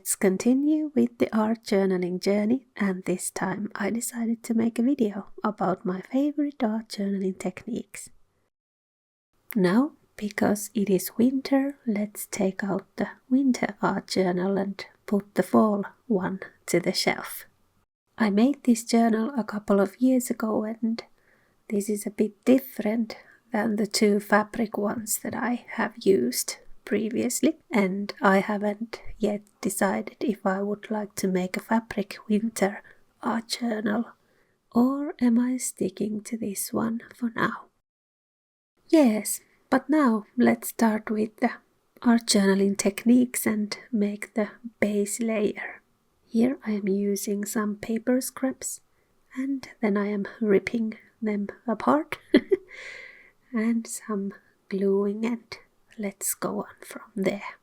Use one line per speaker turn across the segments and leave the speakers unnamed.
Let's continue with the art journaling journey, and this time I decided to make a video about my favorite art journaling techniques. Now, because it is winter, let's take out the winter art journal and put the fall one to the shelf. I made this journal a couple of years ago, and this is a bit different than the two fabric ones that I have used previously, and I haven't yet decided if I would like to make a fabric winter art journal, or am I sticking to this one for now? Yes, but now let's start with the art journaling techniques and make the base layer. Here I am using some paper scraps, and then I am ripping them apart and some gluing, and let's go on from there.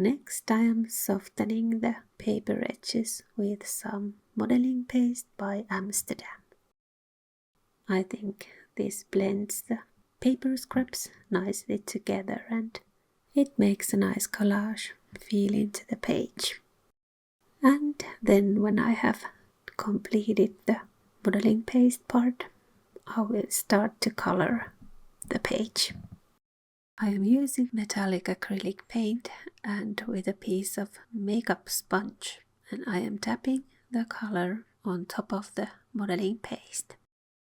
Next I am softening the paper edges with some modeling paste by Amsterdam. I think this blends the paper scraps nicely together and it makes a nice collage feel into the page. And then when I have completed the modeling paste part, I will start to color the page. I am using metallic acrylic paint and with a piece of makeup sponge, and I am tapping the color on top of the modeling paste.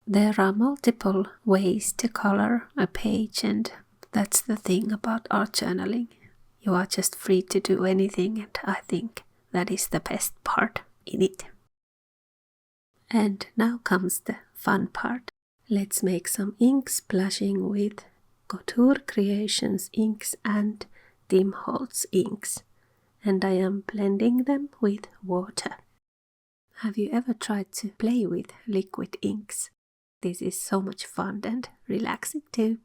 There are multiple ways to color a page, and that's the thing about art journaling. You are just free to do anything, and I think that is the best part in it. And now comes the fun part. Let's make some ink splashing with Couture Creations inks and Tim Holtz inks, and I am blending them with water. Have you ever tried to play with liquid inks? This is so much fun and relaxing too.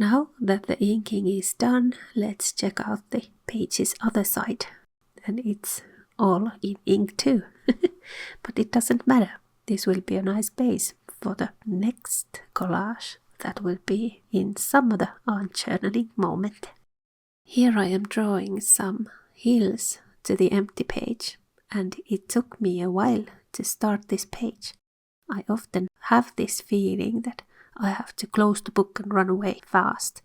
Now that the inking is done, let's check out the page's other side. And it's all in ink too. But it doesn't matter. This will be a nice base for the next collage that will be in some other art journaling moment. Here I am drawing some hills to the empty page, and it took me a while to start this page. I often have this feeling that I have to close the book and run away fast.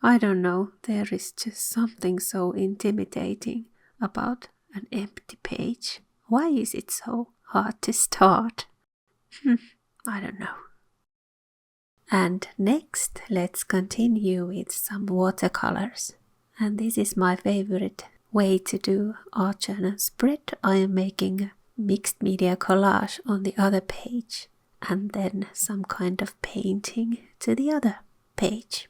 I don't know, there is just something so intimidating about an empty page. Why is it so hard to start? I don't know. And next, let's continue with some watercolors. And this is my favorite way to do art journal spread. I am making a mixed media collage on the other page and then some kind of painting to the other page.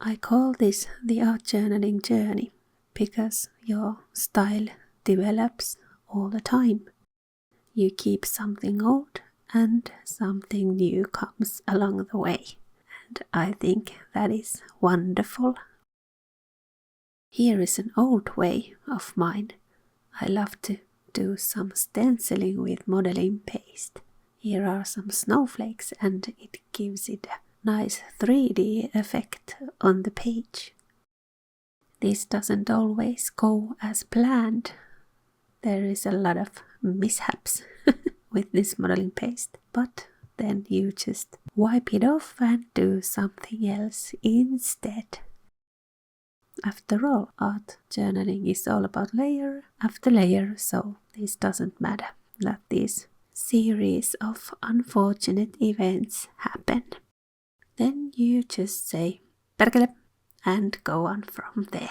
I call this the art journaling journey because your style develops all the time. You keep something old and something new comes along the way. And I think that is wonderful. Here is an old way of mine. I love to do some stenciling with modeling paste. Here are some snowflakes and it gives it a nice 3D effect on the page. This doesn't always go as planned. There is a lot of mishaps with this modeling paste, but then you just wipe it off and do something else instead. After all, art journaling is all about layer after layer, so this doesn't matter that this series of unfortunate events happen. Then you just say perkele and go on from there.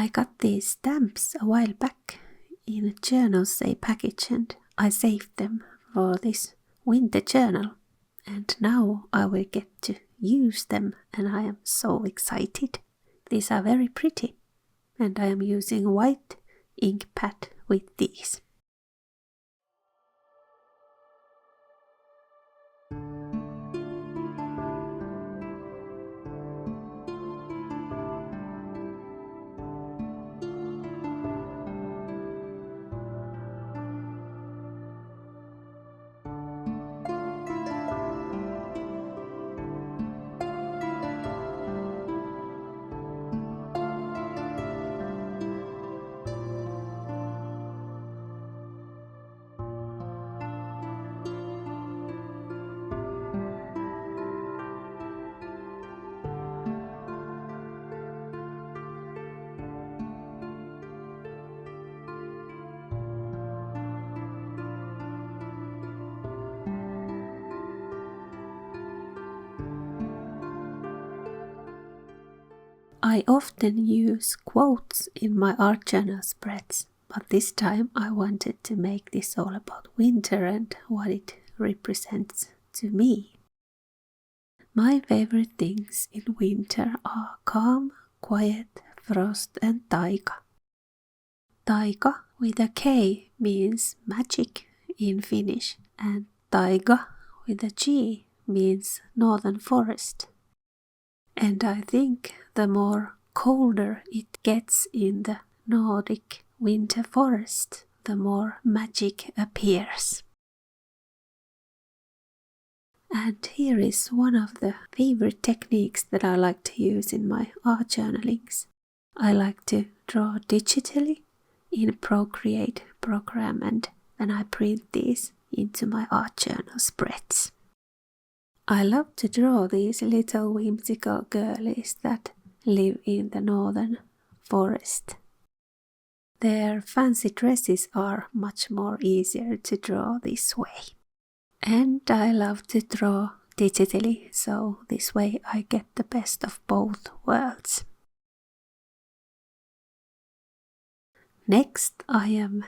I got these stamps a while back in a journal say package and I saved them for this winter journal. And now I will get to use them and I am so excited. These are very pretty and I am using white ink pad with these. I often use quotes in my art journal spreads, but this time I wanted to make this all about winter and what it represents to me. My favorite things in winter are calm, quiet, frost and taiga. Taiga with a K means magic in Finnish and taiga with a G means northern forest. And I think the more colder it gets in the Nordic winter forest, the more magic appears. And here is one of the favorite techniques that I like to use in my art journalings. I like to draw digitally in Procreate program and then I print these into my art journal spreads. I love to draw these little whimsical girlies that live in the northern forest. Their fancy dresses are much more easier to draw this way. And I love to draw digitally, so this way I get the best of both worlds. Next I am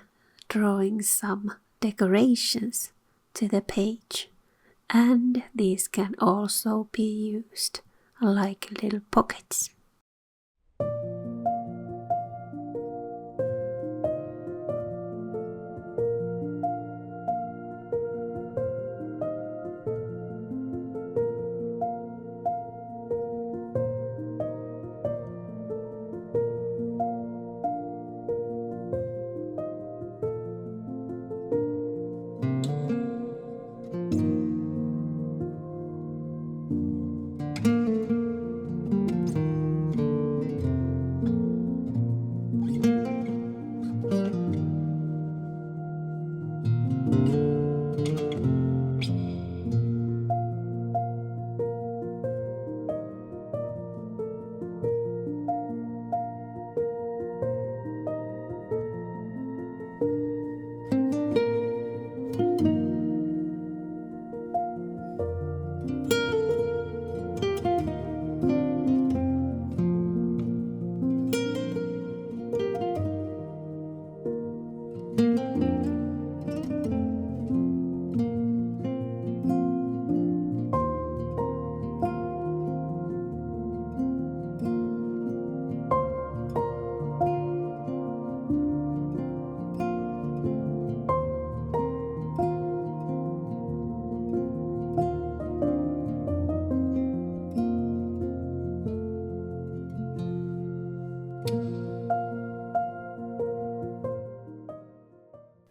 drawing some decorations to the page. And these can also be used like little pockets.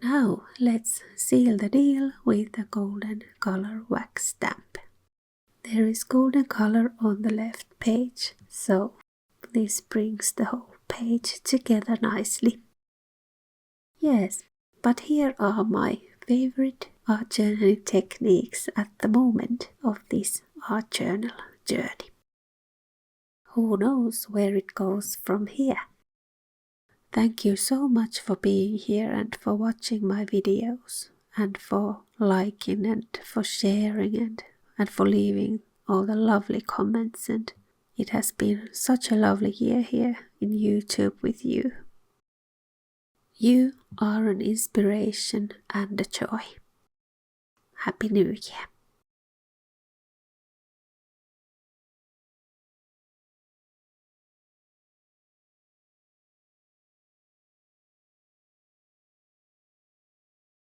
Now let's seal the deal with the golden color wax stamp. There is golden color on the left page, so this brings the whole page together nicely. Yes, but here are my favorite art journaling techniques at the moment of this art journal journey. Who knows where it goes from here? Thank you so much for being here and for watching my videos and for liking and for sharing and for leaving all the lovely comments and It has been such a lovely year here in YouTube with you. You are an inspiration and a joy. Happy New Year!